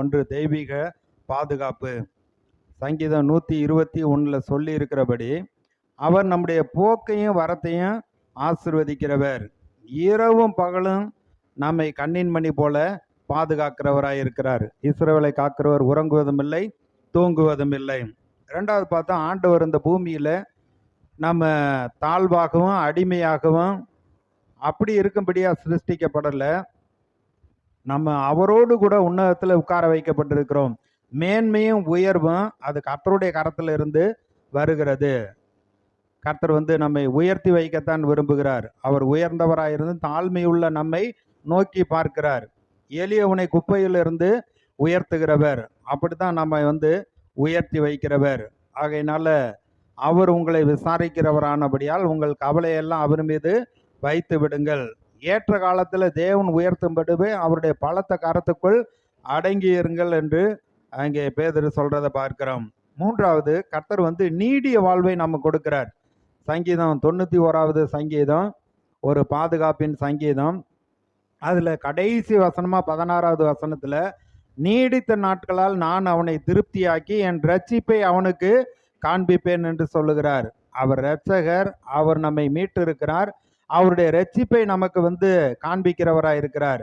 ஒன்று தெய்வீக பாதுகாப்பு. சங்கீதம் 121 சொல்லி இருக்கிறபடி அவர் நம்முடைய போக்கையும் வரத்தையும் ஆசிர்வதிக்கிறவர். இரவும் பகலும் நம்மை கண்ணின் மணி போல பாதுகாக்கிறவராய் இருக்கிறார். இஸ்ரவேலை காக்கிறவர் உறங்குவதும் இல்லை, தூங்குவதும் இல்லை. ரெண்டாவது பார்த்தா, ஆண்டவர் இந்த பூமியில நம்ம தாழ்வாகவும் அடிமையாகவும் அப்படி இருக்கும்படியா சிருஷ்டிக்கப்படலை. நம்ம அவரோடு கூட உன்னதத்தில் உட்கார வைக்கப்பட்டிருக்கிறோம். மேன்மையும் உயர்வும் அது கர்த்தருடைய கரத்தில் இருந்து வருகிறது. கர்த்தர் நம்மை உயர்த்தி வைக்கத்தான் விரும்புகிறார். அவர் உயர்ந்தவராயிருந்து தாழ்மையுள்ள நம்மை நோக்கி பார்க்கிறார். எளியவனை குப்பையிலிருந்து உயர்த்துகிறவர். அப்படித்தான் நம்ம உயர்த்தி வைக்கிறவர். ஆகையினால அவர் உங்களை விசாரிக்கிறவரானபடியால் உங்கள் கவலையெல்லாம் அவர் மீது வைத்து விடுங்கள். ஏற்ற காலத்தில் தேவன் உயர்த்தும்படிவே அவருடைய பலத்த கரத்துக்குள் அடங்கியிருங்கள் என்று அங்கே பேதுரு சொல்றதை பார்க்கிறோம். மூன்றாவது, கர்த்தர் நீடிய வாழ்வை நம்ம கொடுக்கிறார். சங்கீதம் 91வது சங்கீதம் ஒரு பாதுகாப்பின் சங்கீதம். அதுல கடைசி வசனமா 16வது வசனத்துல, நீடித்த நாட்களால் நான் அவனை திருப்தியாக்கி என் ரட்சிப்பை அவனுக்கு காண்பிப்பேன் என்று சொல்லுகிறார். அவர் இரட்சகர், அவர் நம்மை மீட்டு இருக்கிறார். அவருடைய ரட்சிப்பை நமக்கு காண்பிக்கிறவராக இருக்கிறார்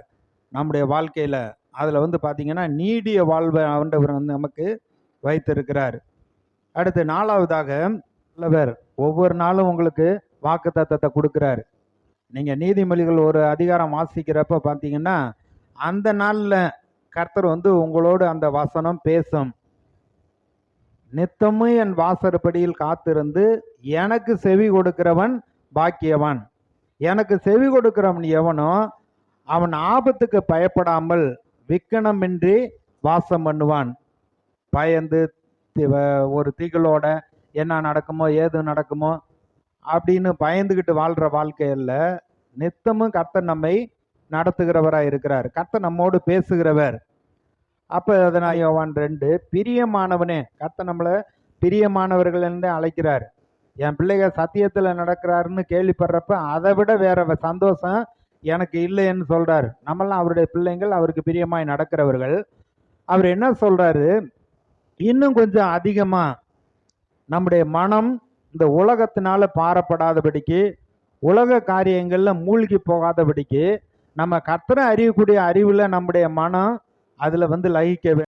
நம்முடைய வாழ்க்கையில. அதுல பாத்தீங்கன்னா நீடிய வாழ்வை ஆண்டவர் நமக்கு வைத்திருக்கிறார். அடுத்து நாலாவதாக, ஒவ்வொரு நாளும் உங்களுக்கு வாக்கு தத்தத்தை கொடுக்கிறார். நீங்க நீதிமொழிகள் ஒரு அதிகாரம் வாசிக்கிறப்ப பார்த்தீங்கன்னா, அந்த நாள்ல கர்த்தர் உங்களோடு அந்த வசனம் பேசும். நித்தமும் என் வாசற்படியில் காத்திருந்து எனக்கு செவி கொடுக்கிறவன் பாக்கியவன். எனக்கு செவி கொடுக்கிறவன் எவனோ அவன் ஆபத்துக்கு பயப்படாமல் விக்கனமின்றி வாசம் பண்ணுவான். பயந்து ஒரு திகிலோட என்ன நடக்குமோ ஏது நடக்குமோ அப்படின்னு பயந்துக்கிட்டு வாழ்ற வாழ்க்கையில் நித்தமும் கர்த்தர் நம்மை நடத்துகிறவராக இருக்கிறார். கர்த்தர் நம்மோடு பேசுகிறவர். அப்போ அதனால் யோவான் 2, பிரியமானவனே, கர்த்தர் நம்மளை பிரியமானவர்கள் என்று அழைக்கிறார். என் பிள்ளைகள் சத்தியத்தில் நடக்கிறாருன்னு கேள்விப்படுறப்ப அதை விட வேற சந்தோஷம் எனக்கு இல்லைன்னு சொல்றாரு. நம்மளாம் அவருடைய பிள்ளைங்கள், அவருக்கு பிரியமாய் நடக்கிறவர்கள். அவர் என்ன சொல்றாரு, இன்னும் கொஞ்சம் அதிகமா நம்முடைய மனம் இந்த உலகத்தினால பாரப்படாதபடிக்கு, உலக காரியங்கள்ல மூழ்கி போகாதபடிக்கு, நம்ம கர்த்தரை அறியக்கூடிய அறிவுல நம்முடைய மனம் அதுல லயிக்க